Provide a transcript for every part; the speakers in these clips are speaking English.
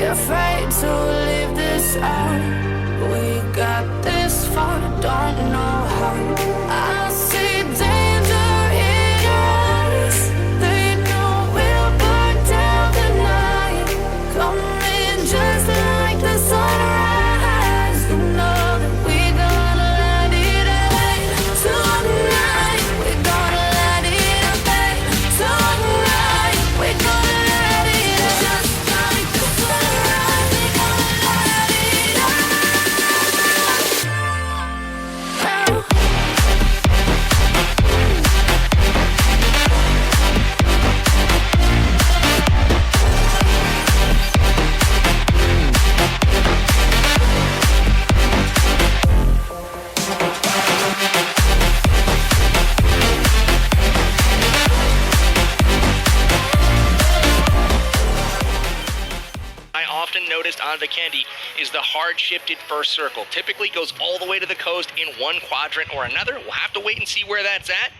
afraid to leave this out. We got this far, don't know how. I see danger in your eyes. They know we'll burn down the night. Coming just like the sunrise. You know that we're gonna let it rain. Tonight, we're gonna let it rain. Tonight, we're gonna let it rain. Just like the sunrise, we're gonna let it rain. I often noticed on Vikendi is the hard-shifted first circle. Typically goes all the way to the coast in one quadrant or another. We'll have to wait and see where that's at.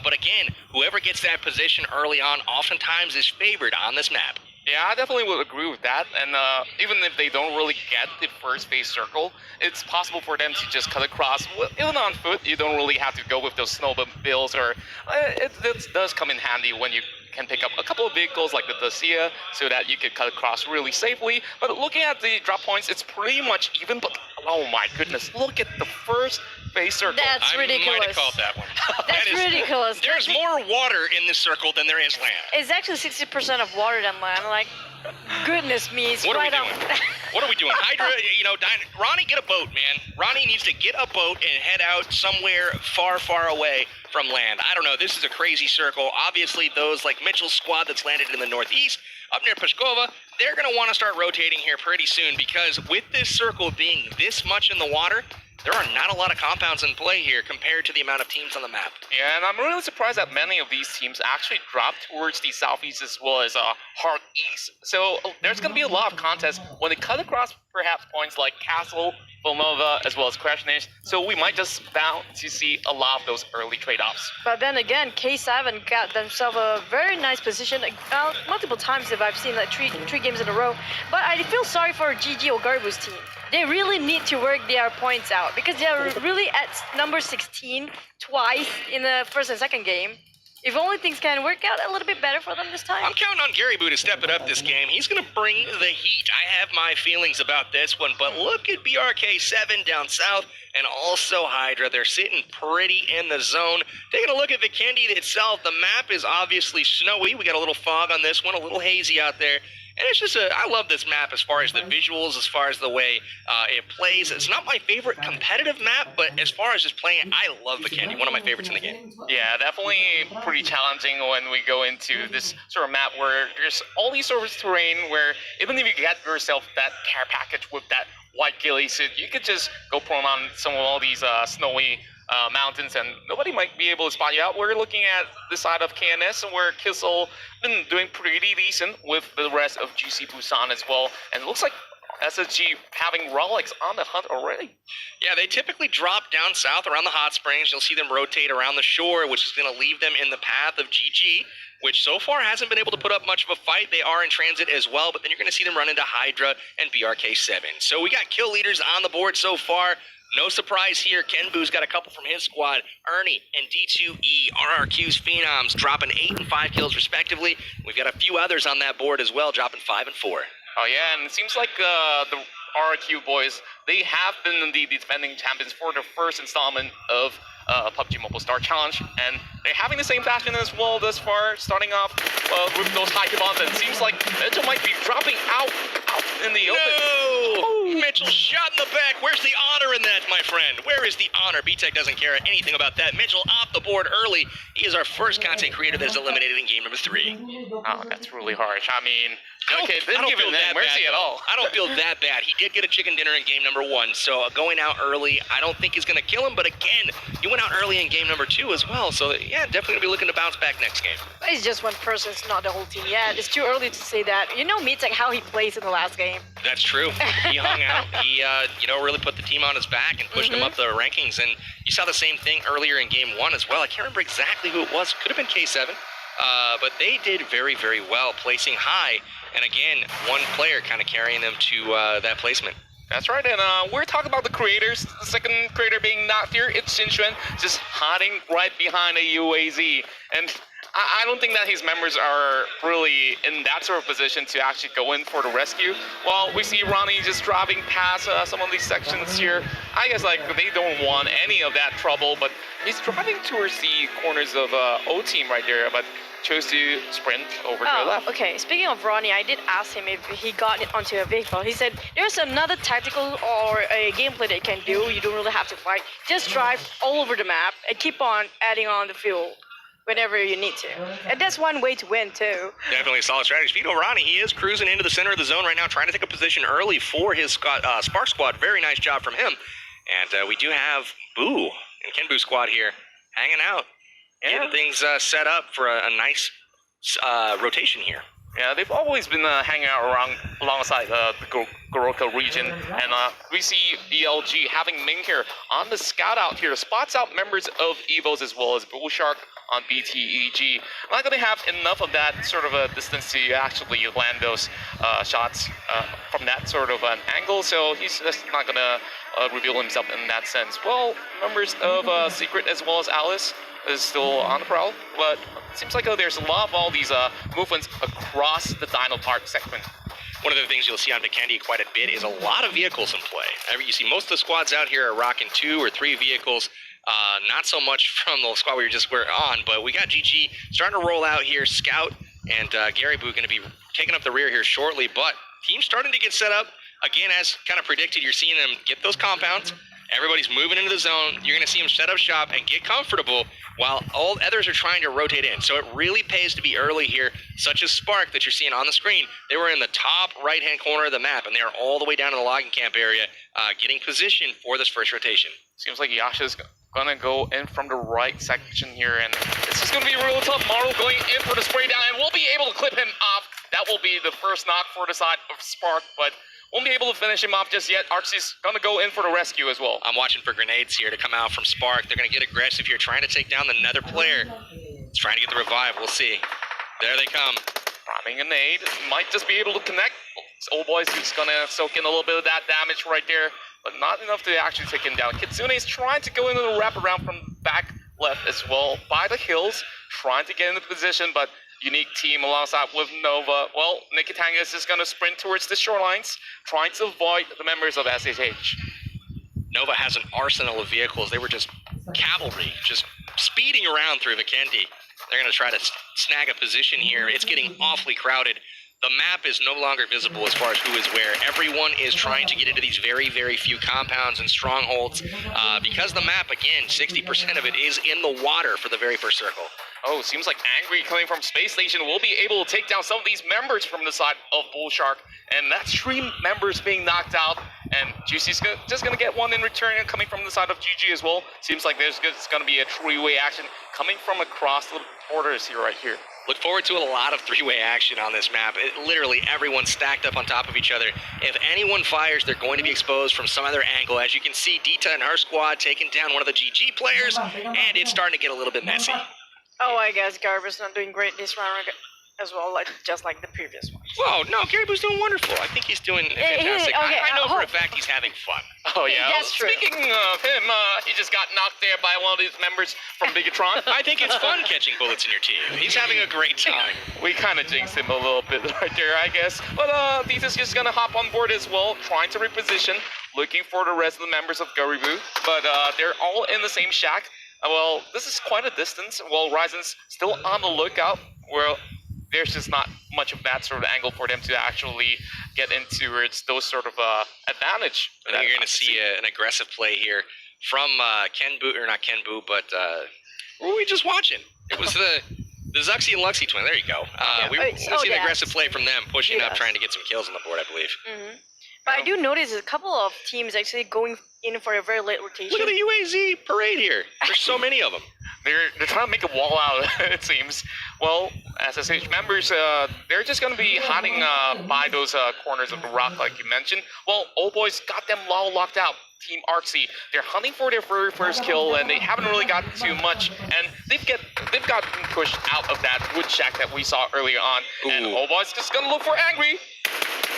But again, whoever gets that position early on oftentimes is favored on this map. Yeah, I definitely would agree with that. And even if they don't really get the first phase circle, it's possible for them to just cut across. Even on foot, you don't really have to go with those snowmobiles, or it does come in handy when you can pick up a couple of vehicles like the Dacia so that you can cut across really safely. But looking at the drop points, it's pretty much even. But oh my goodness, look at the first phase circle. That's ridiculous. I might have called that one. That's ridiculous. There's more water in this circle than there is land. It's actually 60% of water than land. Like, goodness me, it's What are we right up. doing? What are we doing? Hydra, Ronnie, get a boat, man. Ronnie needs to get a boat and head out somewhere far, far away from land. I don't know. This is a crazy circle. Obviously, those like Mitchell's squad that's landed in the northeast, up near Pskova, they're going to want to start rotating here pretty soon, because with this circle being this much in the water, there are not a lot of compounds in play here compared to the amount of teams on the map. Yeah, and I'm really surprised that many of these teams actually dropped towards the southeast as well as hard east. So there's going to be a lot of contests when they cut across perhaps points like Castle, Villanova, as well as Krasnich. So we might just bound to see a lot of those early trade-offs. But then again, K7 got themselves a very nice position multiple times if I've seen like three games in a row. But I feel sorry for GG Ogarbu's team. They really need to work their points out because they are really at number 16 twice in the first and second game. If only things can work out a little bit better for them this time. I'm counting on Gary Boo to step it up this game. He's going to bring the heat. I have my feelings about this one, but look at BRK7 down south and also Hydra. They're sitting pretty in the zone. Taking a look at Vikendi itself, the map is obviously snowy. We got a little fog on this one, a little hazy out there. And it's just I love this map as far as the visuals, as far as the way it plays. It's not my favorite competitive map, but as far as just playing it, I love Vikendi, one of my favorites in the game. Yeah, definitely pretty challenging when we go into this sort of map where there's all these sort of terrain where even if you get yourself that care package with that white ghillie suit, you could just go prone on some of all these snowy mountains and nobody might be able to spot you out. We're looking at the side of KNS where Kissel been doing pretty decent with the rest of GC Busan as well. And it looks like SSG having Rolex on the hunt already. Yeah, they typically drop down south around the hot springs. You'll see them rotate around the shore, which is going to leave them in the path of GG, which so far hasn't been able to put up much of a fight. They are in transit as well, but then you're going to see them run into Hydra and BRK7. So we got kill leaders on the board so far. No surprise here, Kenbu's got a couple from his squad. Ernie and D2E, RRQ's Phenoms, dropping 8 and 5 kills respectively. We've got a few others on that board as well, dropping 5 and 4. Oh yeah, and it seems like the RRQ boys, they have been the defending champions for the first installment of PUBG Mobile Star Challenge, and they're having the same fashion as well thus far, starting off with those high combos. And it seems like Mitchell might be dropping out in the open. No! Mitchell shot in the back. Where's the honor in that, my friend? Where is the honor? B-Tech doesn't care anything about that. Mitchell off the board early. He is our first content creator that is eliminated in game number 3. Oh, that's really harsh. I mean, okay, I don't didn't give feel him that that mercy bad, at all. I don't feel that bad. He did get a chicken dinner in game number 1, so going out early, I don't think is going to kill him. But again, he went out early in game number 2 as well, so yeah, definitely going to be looking to bounce back next game. It's just one person, it's not the whole team yet. It's too early to say that. You know Mitek how he plays in the last game. That's true. He hung out. He, really put the team on his back and pushed him up the rankings. And you saw the same thing earlier in game 1 as well. I can't remember exactly who it was. Could have been K7. but they did very, very well, placing high. And again, one player kind of carrying them to that placement. That's right, and we're talking about the creators. The second creator being not here, it's Shinchuan, just hiding right behind a UAZ. And I don't think that his members are really in that sort of position to actually go in for the rescue. While we see Ronnie just driving past some of these sections here, I guess like they don't want any of that trouble, but he's driving towards the corners of O team right there, but chose to sprint over to the left. Okay. Speaking of Ronnie, I did ask him if he got it onto a vehicle. He said there's another tactical or a gameplay that you can do. You don't really have to fight. Just drive all over the map and keep on adding on the fuel whenever you need to. And that's one way to win too. Definitely a solid strategy. Speaking of Ronnie, he is cruising into the center of the zone right now, trying to take a position early for his Spark squad. Very nice job from him. And we do have Boo and Ken Boo squad here hanging out. Getting things set up for a nice rotation here. Yeah, they've always been hanging out alongside the Goroka region, and we see BLG having Ming here on the scout out here, spots out members of EVOs as well as Bullshark on BTEG. I'm not going to have enough of that sort of a distance to actually land those shots from that sort of an angle, so he's just not going to reveal himself in that sense. Well, members of Secret as well as Alice is still on the prowl, but it seems like there's a lot of all these movements across the Dino Park segment. One of the things you'll see on Vikendi quite a bit is a lot of vehicles in play. You see most of the squads out here are rocking 2 or 3 vehicles. Not so much from the squad we were on, but we got GG starting to roll out here. Scout and Gary Boo going to be taking up the rear here shortly, but team's starting to get set up. Again, as kind of predicted, you're seeing them get those compounds. Everybody's moving into the zone. You're going to see them set up shop and get comfortable while all others are trying to rotate in. So it really pays to be early here, such as Spark that you're seeing on the screen. They were in the top right-hand corner of the map, and they are all the way down to the logging camp area, getting position for this first rotation. Seems like Yasha's gonna go in from the right section here, and this is gonna be real tough. Maru going in for the spray down, and we'll be able to clip him off. That will be the first knock for the side of Spark, but won't be able to finish him off just yet. Archie's gonna go in for the rescue as well. I'm watching for grenades here to come out from Spark. They're gonna get aggressive here, trying to take down the nether player. It's trying to get the revive. We'll see. There they come. Priming a nade. Might just be able to connect. Old boy's just gonna soak in a little bit of that damage right there, but not enough to actually take him down. Kitsune is trying to go into the wraparound from back left as well, by the hills, trying to get into position, but unique team alongside with Nova. Well, Nikitanga is just going to sprint towards the shorelines, trying to avoid the members of SHH. Nova has an arsenal of vehicles. They were just cavalry, just speeding around through Vikendi. They're going to try to snag a position here. It's getting awfully crowded. The map is no longer visible as far as who is where. Everyone is trying to get into these very, very few compounds and strongholds. Because the map, again, 60% of it is in the water for the very first circle. Oh, seems like Angry coming from Space Station will be able to take down some of these members from the side of Bullshark. And that's 3 members being knocked out. And Juicy's just going to get one in return and coming from the side of GG as well. Seems like there's going to be a 3-way action coming from across the borders here, right here. Look forward to a lot of 3-way action on this map. Literally everyone's stacked up on top of each other. If anyone fires, they're going to be exposed from some other angle. As you can see, Dita and her squad taking down one of the GG players, and it's starting to get a little bit messy. Oh, I guess Garber's not doing great this round as well, just like the previous one. Whoa, no, Gary Boo's doing wonderful. I think he's doing fantastic. Okay, I know for a fact he's having fun. Oh, yeah. That's true. Speaking of him, he just got knocked there by one of these members from Bigatron. I think it's fun catching bullets in your team. He's having a great time. We kind of jinxed him a little bit right there, I guess. But Dita's just going to hop on board as well, trying to reposition, looking for the rest of the members of Garibu. But they're all in the same shack. Well, this is quite a distance. Well, Ryzen's still on the lookout. Well, there's just not much of that sort of angle for them to actually get into those sort of advantage. I think you're going to see an aggressive play here from Ken Boo, or not Ken Boo, but what were we just watching? It was the Luxxy and Luxxy twin. There you go. We see an aggressive play from them, pushing up, trying to get some kills on the board, I believe. Mm-hmm. But I do notice a couple of teams actually going in for a very late rotation. Look at the UAZ parade here. There's so many of them. They're trying to make a wall out, it seems. Well, SSH members, they're just going to be hiding by those corners of the rock, like you mentioned. Well, Old Boy's got them all locked out. Team Artsy. They're hunting for their very first kill, and they haven't really gotten too much. And they've gotten pushed out of that wood shack that we saw earlier on. Ooh. And Oba's just gonna look for Angry.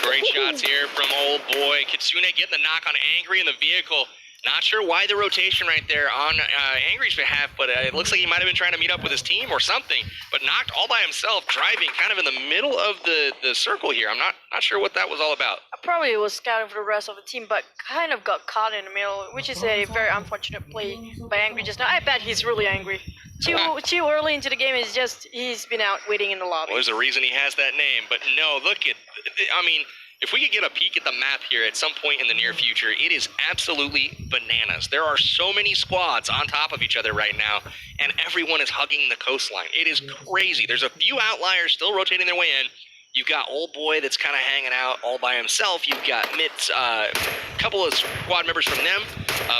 Great shots here from old boy. Kitsune getting the knock on Angry in the vehicle. Not sure why the rotation right there on Angry's behalf, but it looks like he might have been trying to meet up with his team or something. But knocked all by himself, driving kind of in the middle of the circle here. I'm not sure what that was all about. Probably was scouting for the rest of the team, but kind of got caught in the middle, which is a very unfortunate play by Angry just now. I bet he's really angry. Too early into the game, he's been out waiting in the lobby. Well, there's a reason he has that name, but no, look at, I mean, if we could get a peek at the map here at some point in the near future, it is absolutely bananas. There are so many squads on top of each other right now, and everyone is hugging the coastline. It is crazy. There's a few outliers still rotating their way in. You've got old boy that's kind of hanging out all by himself. You've got Mitz, a couple of squad members from them.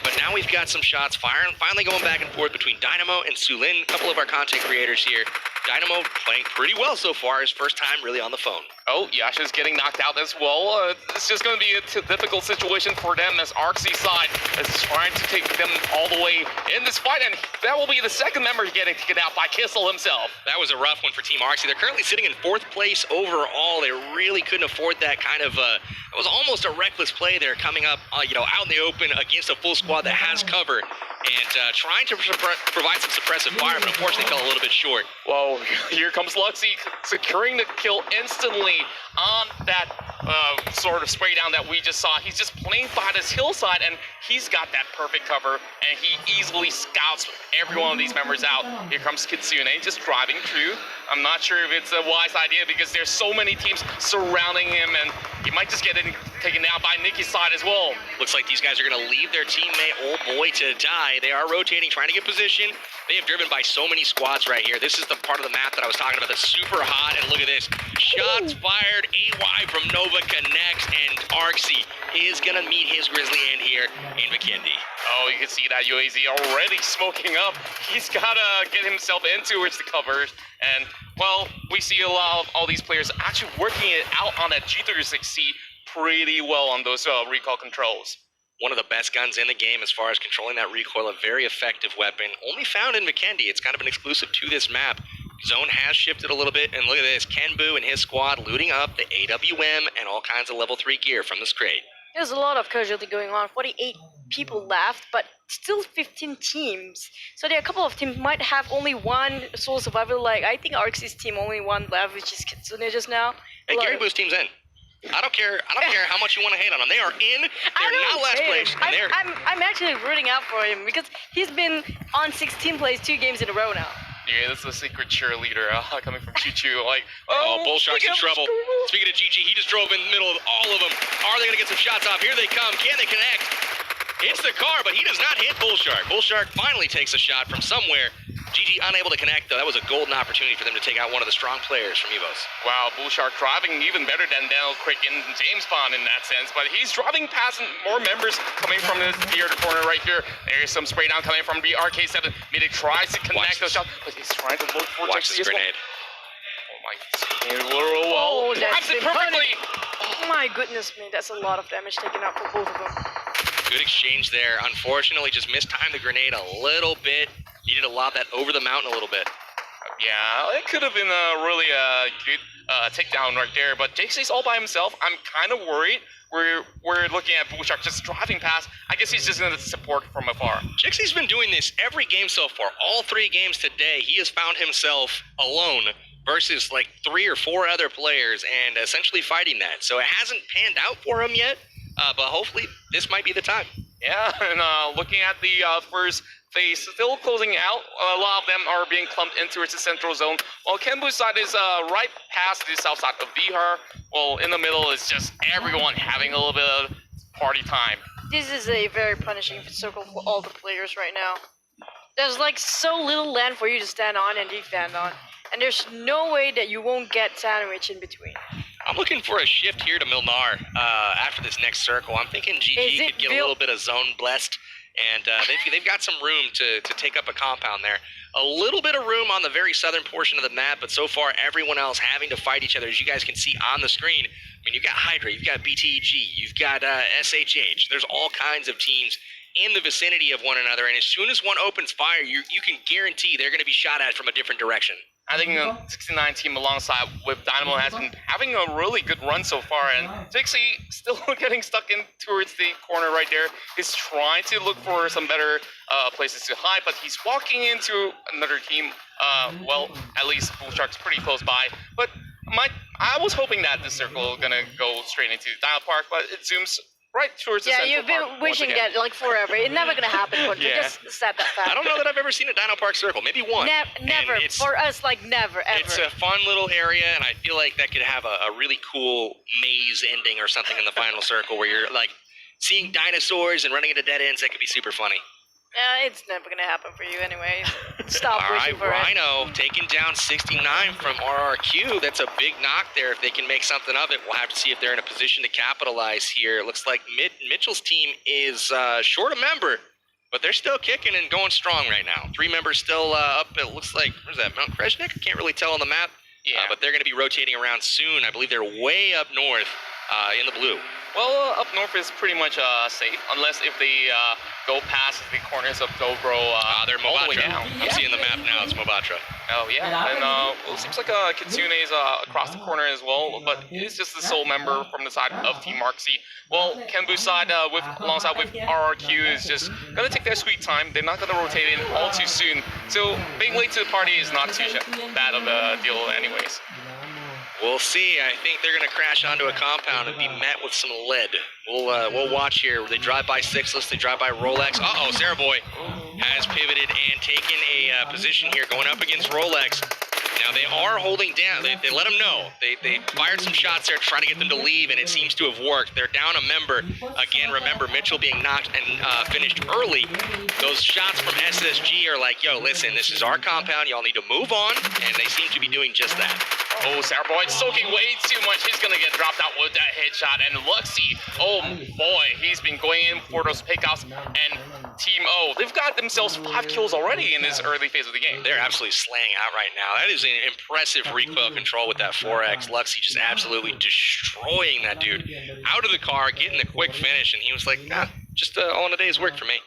But now we've got some shots finally going back and forth between Dynamo and Sulin, a couple of our content creators here. Dynamo playing pretty well so far, his first time really on the phone. Oh, Yasha's getting knocked out as well. It's just going to be a difficult situation for them as Arxie's side is trying to take them all the way in this fight, and that will be the second member getting taken out by Kissel himself. That was a rough one for Team Arxie. They're currently sitting in 4th place overall. They really couldn't afford that kind of, it was almost a reckless play there coming up, out in the open against a full squad that has cover. And trying to provide some suppressive fire, but unfortunately fell a little bit short. Whoa, here comes Luxxy securing the kill instantly on that sort of spray down that we just saw. He's just playing by this hillside, and he's got that perfect cover, and he easily scouts every one of these members out. Here comes Kitsune just driving through. I'm not sure if it's a wise idea because there's so many teams surrounding him, and he might just get taken down by Nicky's side as well. Looks like these guys are going to leave their teammate, old boy, to die. They are rotating, trying to get position. They have driven by so many squads right here. This is the part of the map that I was talking about that's super hot, and look at this. Shots fired, AY from Nova connects, and Arxie is going to meet his Grizzly end here in McKindy. Oh, you can see that UAZ already smoking up. He's got to get himself into the cover, and, well, we see a lot of all these players actually working it out on that G36C pretty well on those recoil controls. One of the best guns in the game as far as controlling that recoil, a very effective weapon. Only found in McKindy. It's kind of an exclusive to this map. Zone has shifted a little bit, and look at this. Kenbu and his squad looting up the AWM and all kinds of level 3 gear from this crate. There's a lot of casualty going on. 48 people left, but still 15 teams. So there are a couple of teams might have only one sole survivor. Like, I think Arxie's team only one left, which is Kitsune just now. Hey, Gary Boo's team's in. I don't care how much you want to hate on them. They are in. They're not last place. I'm actually rooting out for him because he's been on 16 plays 2 games in a row now. Yeah, this is a secret cheerleader coming from Choo-Choo. Like, Bullshark's in trouble. Speaking of GG, he just drove in the middle of all of them. Are they going to get some shots off? Here they come. Can they connect? Hits the car, but he does not hit Bullshark. Bullshark finally takes a shot from somewhere. GG unable to connect, though. That was a golden opportunity for them to take out one of the strong players from EVOS. Wow, Bullshark driving even better than Daniel Quick and James Bond in that sense, but he's driving past more members coming from the other corner right here. There's some spray down coming from the RK7. Medic tries to connect those shots, but he's trying to look for Watch this grenade. Oh my, well, that's it perfectly. Oh my goodness me, that's a lot of damage taken out for both of them. Good exchange there. Unfortunately, just mistimed the grenade a little bit. Needed to lob that over the mountain a little bit. Yeah, it could have been a really good takedown right there, but JC's all by himself. I'm kind of worried. We're looking at Bullshark just driving past. I guess he's just going to support from afar. Jixie's been doing this every game so far. All 3 games today, he has found himself alone versus like 3 or 4 other players and essentially fighting that. So it hasn't panned out for him yet, but hopefully this might be the time. Yeah, and looking at the first phase, still closing out. A lot of them are being clumped into the central zone, while Kenbu's side is right past the south side of Bihar. Well, in the middle is just everyone having a little bit of party time. This is a very punishing circle for all the players right now. There's like so little land for you to stand on and defend on, and there's no way that you won't get sandwich in between. I'm looking for a shift here to Milnar after this next circle. I'm thinking GG could get a little bit of zone blessed and they've got some room to take up a compound there. A little bit of room on the very southern portion of the map, but so far everyone else having to fight each other, as you guys can see on the screen. I mean, you've got Hydra, you've got BTG, you've got SHH. There's all kinds of teams in the vicinity of one another, and as soon as one opens fire, you can guarantee they're going to be shot at from a different direction. I think the 69 team alongside with Dynamo has been having a really good run so far, and Dixie still getting stuck in towards the corner right there. He's trying to look for some better places to hide, but he's walking into another team. Well, at least Bull Shark's pretty close by. But I was hoping that this circle gonna go straight into Dino Park, but it zooms right towards the Yeah, central you've been park wishing once again. that like forever. It's never gonna happen, but we Yeah. just said that fact. I don't know that I've ever seen a Dino Park circle, maybe one. Never. And For us, like never, ever. It's a fun little area, and I feel like that could have a really cool maze ending or something in the final circle where you're like seeing dinosaurs and running into dead ends. That could be super funny. It's never gonna happen for you anyway. Stop All wishing right, for it. Rhino taking down 69 from RRQ. That's a big knock there. If they can make something of it, we'll have to see if they're in a position to capitalize here. It looks like Mitchell's team is short a member, but they're still kicking and going strong right now. 3 members still up. It looks like, where's that, Mount Kreshnik? I can't really tell on the map. Yeah. But they're going to be rotating around soon. I believe they're way up north in the blue. Well, up north is pretty much safe, unless if they go past the corners of Dobro They're all the way Mobatra. down. I'm seeing the map now. It's Mobatra. Oh, yeah. And well, it seems like Kitsune is across the corner as well, but he's just the sole member from the side of Team Marksy. Well, Kenbu's side, alongside with RRQ, is just going to take their sweet time. They're not going to rotate in all too soon. So being late to the party is not too bad of a deal anyways. We'll see. I think they're going to crash onto a compound and be met with some lead. We'll watch here. They drive by Sixless. They drive by Rolex. Uh-oh, Sarah Boy has pivoted and taken a position here, going up against Rolex. Now, they are holding down. They let them know. They fired some shots there, trying to get them to leave, and it seems to have worked. They're down a member. Again, remember, Mitchell being knocked and finished early. Those shots from SSG are like, yo, listen, this is our compound. Y'all need to move on, and they seem to be doing just that. Oh, Sarah Boy soaking way too much. He's going to get dropped out with that headshot. And Luxxy, oh boy, he's been going in for those pickoffs. And Team O, they've got themselves 5 kills already in this early phase of the game. They're absolutely slaying out right now. That is an impressive recoil control with that 4X. Luxxy just absolutely destroying that dude. Out of the car, getting a quick finish, and he was like, just all in a day's work for me.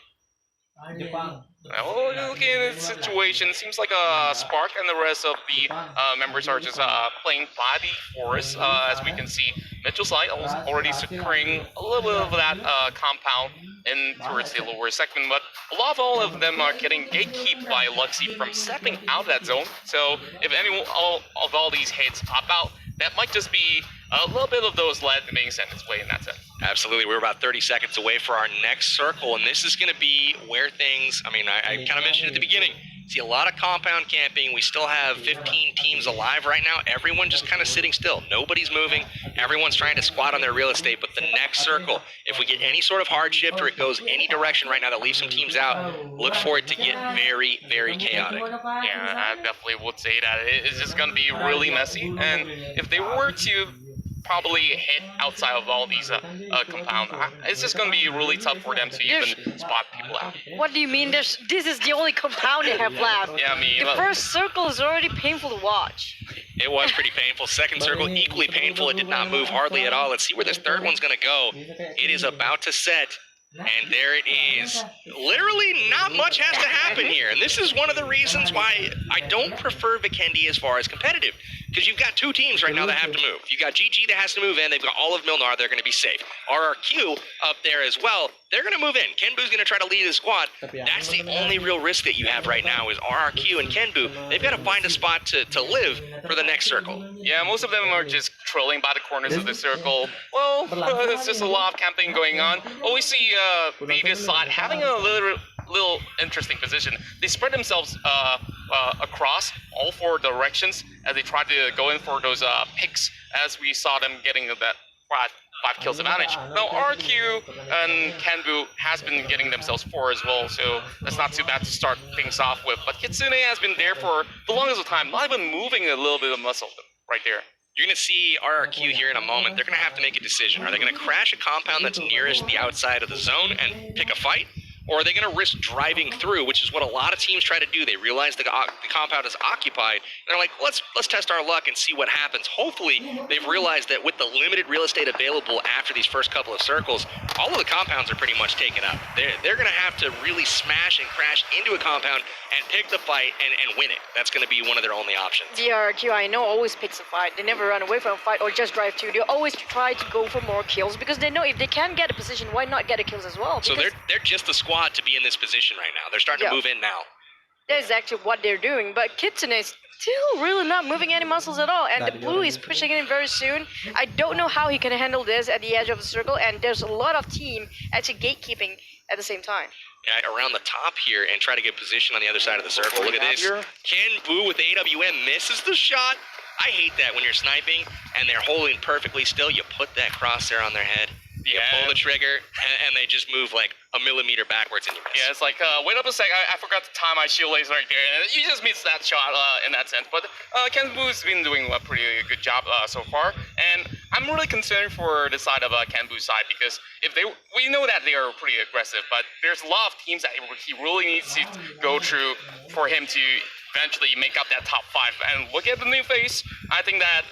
Well, looking at the situation, it seems like Spark and the rest of the members are just playing by the forest. As we can see, Mitchell's side already securing a little bit of that compound in towards the lower segment, but a lot of all of them are getting gatekeeped by Luxxy from stepping out of that zone. So if all these hits pop out, that might just be a little bit of those lead being sent its way in that sense. Absolutely. We're about 30 seconds away for our next circle, and this is going to be where things, I kind of mentioned at the beginning, see a lot of compound camping. We still have 15 teams alive right now. Everyone just kind of sitting still. Nobody's moving. Everyone's trying to squat on their real estate, but the next circle, if we get any sort of hard shift or it goes any direction right now that leaves some teams out, look for it to get very, very chaotic. Yeah, I definitely would say that. It's just going to be really messy, and if they were to probably hit outside of all these compound, it's just going to be really tough for them to even spot people out. What do you mean? This is the only compound they have left. Yeah, I mean, The first circle is already painful to watch. It was pretty painful. Second circle, equally painful. It did not move hardly at all. Let's see where this third one's going to go. It is about to set. And there it is. Literally not much has to happen here. And this is one of the reasons why I don't prefer Vikendi as far as competitive. Because you've got 2 teams right now that have to move. You've got GG that has to move in. They've got all of Milnar. They're going to be safe. RRQ up there as well. They're going to move in. Kenbu's going to try to lead his squad. That's the only real risk that you have right now is RRQ and Kenbu. They've got to find a spot to live for the next circle. Yeah, most of them are just trolling by the corners of the circle. Well, it's just a lot of camping going on. Well, we see Vegas side having a little interesting position. They spread themselves across all 4 directions as they try to go in for those picks, as we saw them getting that 5 kills advantage. Now RQ and Kenbu has been getting themselves 4 as well, so that's not too bad to start things off with. But Kitsune has been there for the longest of time, not even moving a little bit of muscle right there. You're going to see RRQ here in a moment. They're going to have to make a decision. Are they going to crash a compound that's nearest the outside of the zone and pick a fight? or are they going to risk driving through, which is what a lot of teams try to do. They realize the compound is occupied, and they're like, let's test our luck and see what happens. Hopefully, they've realized that with the limited real estate available after these first couple of circles, all of the compounds are pretty much taken up. They're going to have to really smash and crash into a compound and pick the fight and win it. That's going to be one of their only options. DRQ, I know, always picks a fight. They never run away from a fight or just drive through. They always try to go for more kills because they know if they can get a position, why not get the kills as well? So they're just the squad to be in this position right now. They're starting to move in now. That's actually what they're doing, but Kitsune is still really not moving any muscles at all, and the blue is pushing in very soon. I don't know how he can handle this at the edge of the circle, and there's a lot of team actually gatekeeping at the same time. Yeah, around the top here and try to get position on the other side of the circle. Look at this. Ken Boo with the AWM misses the shot. I hate that when you're sniping and they're holding perfectly still. You put that crosshair on their head. You pull the trigger, and they just move like a millimeter backwards and you miss. Yeah, it's like, wait up a sec, I forgot to time my shield laser right there, and you just missed that shot in that sense. But Ken Boo's been doing a pretty good job so far, and I'm really concerned for the side of Ken Boo's side, because we know that they are pretty aggressive, but there's a lot of teams that he really needs to go through for him to eventually make up that top 5. And look at the new face. I think that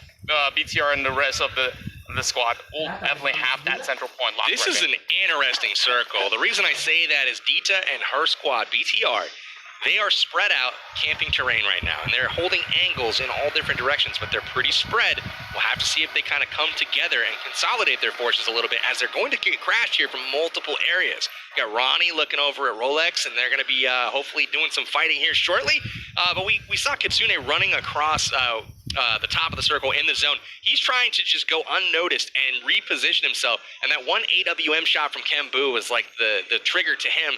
BTR and the rest of the squad will definitely have that central point locked. This is an interesting circle. The reason I say that is Dita and her squad, BTR, they are spread out camping terrain right now, and they're holding angles in all different directions, but they're pretty spread. We'll have to see if they kind of come together and consolidate their forces a little bit, as they're going to get crashed here from multiple areas. You got Ronnie looking over at Rolex, and they're going to be hopefully doing some fighting here shortly. But we saw Kitsune running across the top of the circle in the zone. He's trying to just go unnoticed and reposition himself, and that one AWM shot from Kembu was like the trigger to him.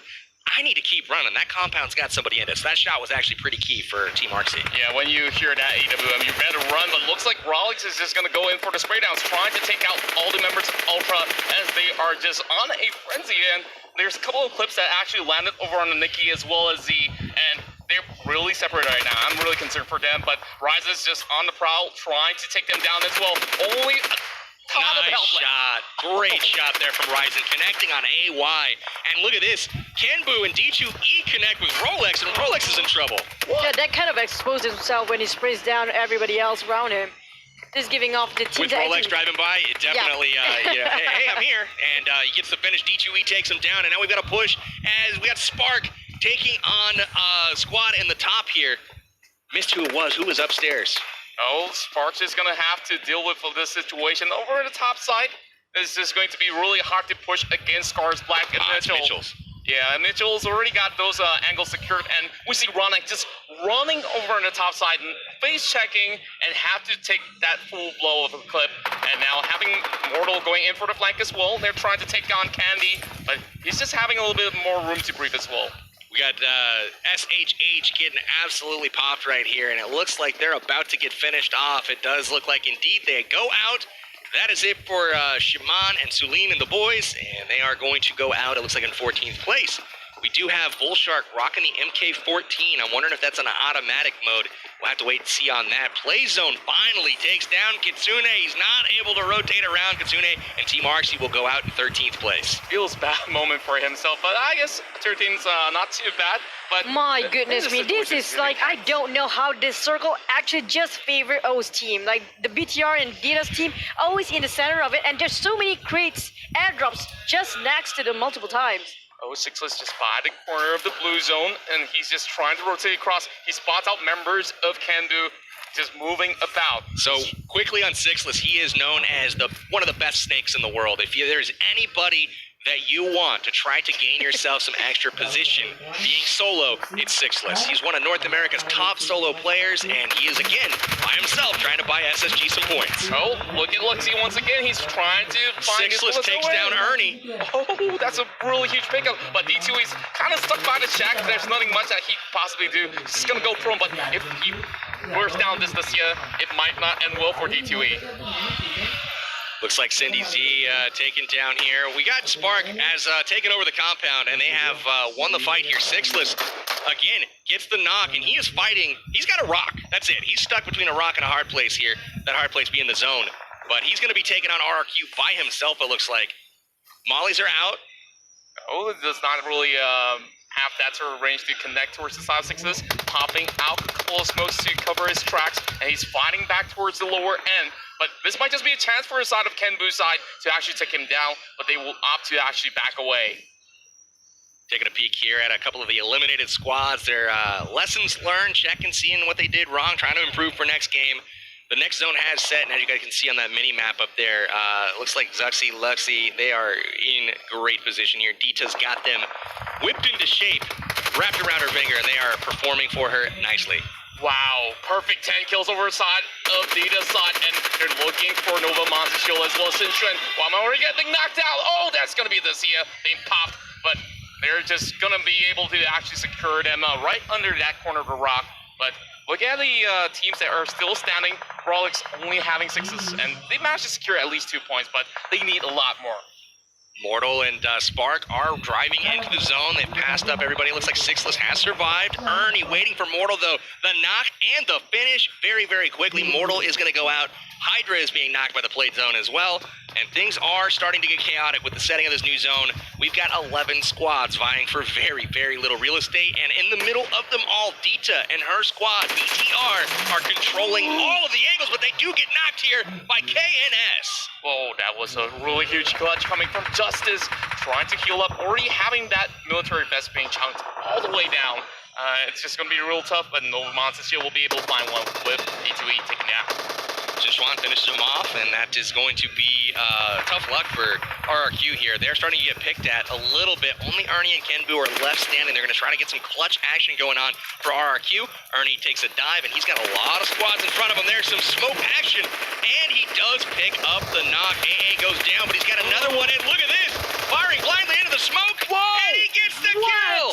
I need to keep running. That compound's got somebody in it. So that shot was actually pretty key for Team Arxy. Yeah, when you hear that AWM, you better run. But looks like Rolex is just going to go in for the spray downs, trying to take out all the members of Ultra as they are just on a frenzy. And there's a couple of clips that actually landed over on the Nikki as well as Z. And they're really separated right now. I'm really concerned for them. But Rise is just on the prowl, trying to take them down as well. Only nice shot. Great shot there from Ryzen, connecting on AY. And look at this. Kenbu and D2E connect with Rolex, and Rolex is in trouble. Yeah, that kind of exposed himself when he sprays down everybody else around him. Just giving off the team. With Rolex driving by, it definitely, hey, I'm here. And he gets the finish. D2E takes him down, and now we've got a push as we got Spark taking on squad in the top here. Missed who it was. Who was upstairs? Oh, Sparks is going to have to deal with this situation over the top side. This is going to be really hard to push against Scars Black and Mitchell. Mitchell's. Yeah, Mitchell's already got those angles secured, and we see Ronak just running over on the top side and face checking and have to take that full blow of the clip. And now having Mortal going in for the flank as well. They're trying to take on Candy, but he's just having a little bit more room to breathe as well. We got SHH getting absolutely popped right here, and it looks like they're about to get finished off. It does look like indeed they go out. That is it for Shimon and Sulene and the boys, and they are going to go out, it looks like, in 14th place. We do have Bullshark rocking the MK14. I'm wondering if that's on an automatic mode. We'll have to wait and see on that. Playzone finally takes down Kitsune. He's not able to rotate around Kitsune, and Team Arxy will go out in 13th place. Feels bad moment for himself, but I guess 13's not too bad. But my goodness me, this is like, I don't know how this circle actually just favor O's team. Like the BTR and Dita's team always in the center of it, and there's so many crates, airdrops just next to them multiple times. Oh, Sixless just by the corner of the blue zone, and he's just trying to rotate across. He spots out members of Kendu, just moving about. So quickly on Sixless, he is known as one of the best snakes in the world. If there's anybody that you want to try to gain yourself some extra position being solo, it's Sixless. He's one of North America's top solo players, and he is, again, by himself trying to buy SSG some points. Oh, look at Luxxy once again. He's trying to find Sixless takes down Ernie. Oh, that's a really huge pickup. But D2 is kind of stuck by the shack. There's nothing much that he could possibly do. He's just going to go through him, but if he bursts down this year, it might not end well for D2E. Looks like Cindy Z taken down here. We got Spark as taken over the compound, and they have won the fight here. Sixless, again, gets the knock, and he is fighting. He's got a rock. That's it. He's stuck between a rock and a hard place here. That hard place being the zone. But he's going to be taking on RRQ by himself, it looks like. Mollies are out. Oh, it does not really have that sort of range to connect towards the side sixes. Popping out a couple of smokes to cover his tracks, and he's fighting back towards the lower end. But this might just be a chance for the side of Kenbu's side to actually take him down, but they will opt to actually back away. Taking a peek here at a couple of the eliminated squads, their lessons learned, checking, seeing what they did wrong, trying to improve for next game. The next zone has set, and as you guys can see on that mini map up there, looks like Luxxy, they are in great position here. Dita's got them whipped into shape, wrapped around her finger, and they are performing for her nicely. Wow, perfect 10 kills over the side of Dita's side, and they're looking for Nova Montezuo as well as Sinchuan. Well, I'm already getting knocked out. Oh, that's going to be the Zia being popped, but they're just going to be able to actually secure them right under that corner of the rock. But look at the teams that are still standing. Brolix only having 6s, and they managed to secure at least 2 points, but they need a lot more. Mortal and Spark are driving into the zone. They've passed up everybody. It looks like Sixless has survived. Ernie waiting for Mortal, though. The knock and the finish very, very quickly. Mortal is going to go out. Hydra is being knocked by the plate zone as well. And things are starting to get chaotic with the setting of this new zone. We've got 11 squads vying for very, very little real estate. And in the middle of them all, Dita and her squad, BTR, are controlling all of the angles, but they do get knocked here by KNS. Whoa, that was a really huge clutch coming from Justice, trying to heal up, already having that military vest being chunked all the way down. It's just going to be real tough, but Nova Montezuo will be able to find one with D2E taken out. Jishwan finishes him off, and that is going to be tough luck for RRQ here. They're starting to get picked at a little bit. Only Ernie and Kenbu are left standing. They're going to try to get some clutch action going on for RRQ. Ernie takes a dive, and he's got a lot of squads in front of him. There's some smoke action, and he does pick up the knock. AA goes down, but he's got another one in. Look at this! Firing blindly into the smoke, and he gets the kill!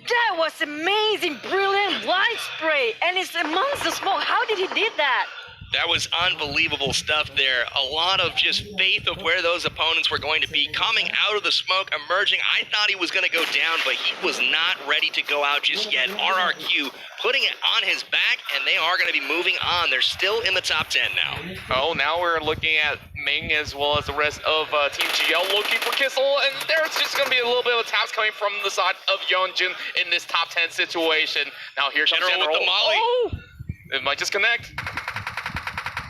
That was amazing, brilliant blind spray, and it's amongst the smoke. How did he did that? That was unbelievable stuff there. A lot of just faith of where those opponents were going to be. Coming out of the smoke, emerging. I thought he was going to go down, but he was not ready to go out just yet. RRQ putting it on his back, and they are going to be moving on. They're still in the top 10 now. Oh, now we're looking at Ming as well as the rest of Team GL looking for Kissel, and there's just going to be a little bit of taps coming from the side of Yeonjun in this top 10 situation. Now here comes General with the molly. Oh, it might just connect.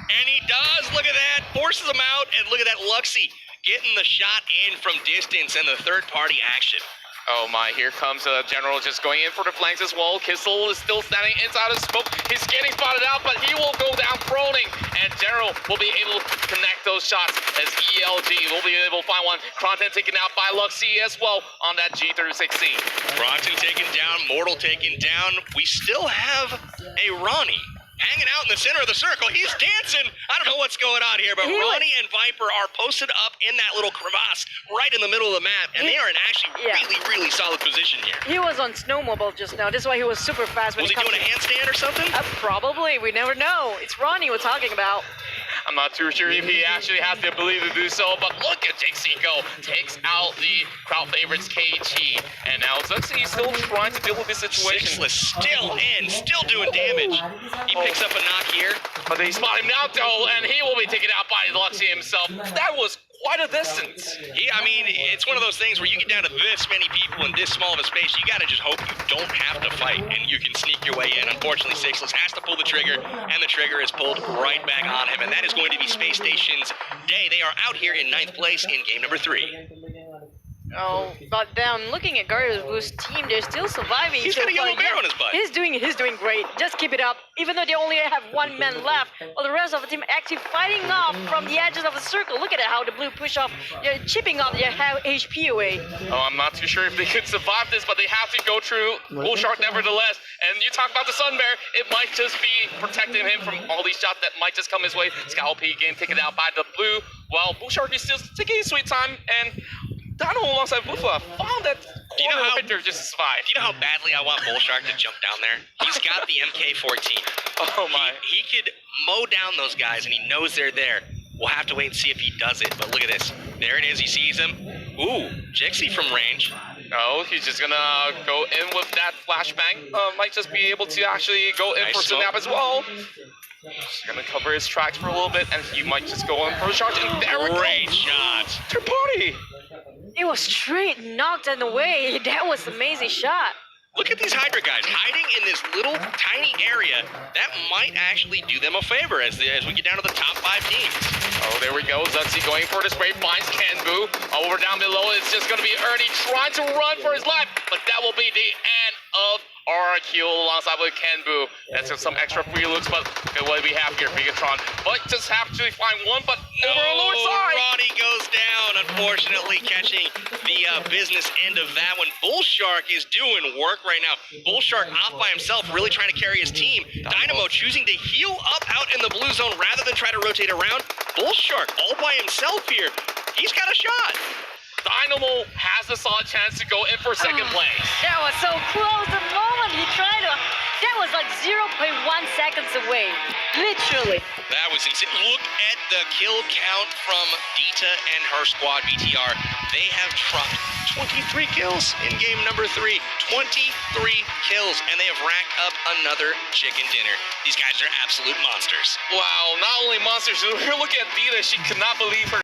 And he does, look at that, forces him out, and look at that Luxxy getting the shot in from distance and the third-party action. Oh my, here comes General just going in for the flanks as well. Kissel is still standing inside of smoke. He's getting spotted out, but he will go down proning, and General will be able to connect those shots as ELG will be able to find one. Kronten taken out by Luxxy as well on that G316. Kronten taken down, Mortal taken down. We still have a Ronnie hanging out in the center of the circle. He's dancing. I don't know what's going on here, but Ronnie and Viper are posted up in that little crevasse right in the middle of the map, and they are in actually really, really solid position here. He was on snowmobile just now. That's why he was super fast. Was he doing a handstand or something? Probably. We never know. It's Ronnie we're talking about. I'm not too sure if he actually has the ability to do so, but look at Jixie go. Takes out the crowd favorites KG, and now Luxxy is still trying to deal with this situation. Sixless still in, still doing damage. He picks up a knock here. But they spot him now, though, and he will be taken out by Luxxy himself. That was quite a distance. I mean, it's one of those things where you get down to this many people in this small of a space, you gotta just hope you don't have to fight, and you can sneak your way in. Unfortunately, Sixless has to pull the trigger, and the trigger is pulled right back on him, and that is going to be Space Station's day. They are out here in 9th place in game number 3. Oh, but then looking at Garbu's team, they're still surviving. He's got a yellow bear on his butt. He's doing great. Just keep it up. Even though they only have one man left, while the rest of the team actually fighting off from the edges of the circle. Look at how the blue push off. They're chipping off their HP away. Oh, I'm not too sure if they could survive this, but they have to go through Bull Shark nevertheless. And you talk about the Sun Bear, it might just be protecting him from all these shots that might just come his way. Scalpy again taken out by the blue, while Bull Shark is still taking his sweet time, and Dano alongside Buffa found that corner winter just to survive. Do you know how badly I want Bullshark to jump down there? He's got the MK14. Oh my. He could mow down those guys, and he knows they're there. We'll have to wait and see if he does it, but look at this. There it is, he sees him. Ooh, Jixie from range. Oh, he's just gonna go in with that flashbang. Might just be able to actually go in for Synap as well. He's gonna cover his tracks for a little bit, and he might just go in for a shot. And there we go. Great shot. Third party. It was straight knocked and away. That was an amazing shot. Look at these Hydra guys hiding in this little tiny area. That might actually do them a favor as we get down to the top 5 teams. Oh, there we go. Luxxy going for the spray, finds Kenbu. Over down below, it's just going to be Ernie trying to run for his life, but that will be the end of RQ alongside with Kenbu. That's just some extra free looks, but look at what we have here, Bigatron. But just have to find one, but over on the lower side. Roddy goes down, unfortunately catching the business end of that one. Bullshark is doing work right now. Bullshark off by himself, really trying to carry his team. Dynamo choosing to heal up out in the blue zone rather than try to rotate around. Bullshark all by himself here. He's got a shot. Dynamo has a solid chance to go in for second place. That was so close. The moment he tried to, that was like 0.1 seconds away. Literally. That was insane. Look at the kill count from Dita and her squad, BTR. They have trucked 23 kills in game number 3. 23 kills, and they have racked up another chicken dinner. These guys are absolute monsters. Wow, not only monsters, look at Dita. She could not believe her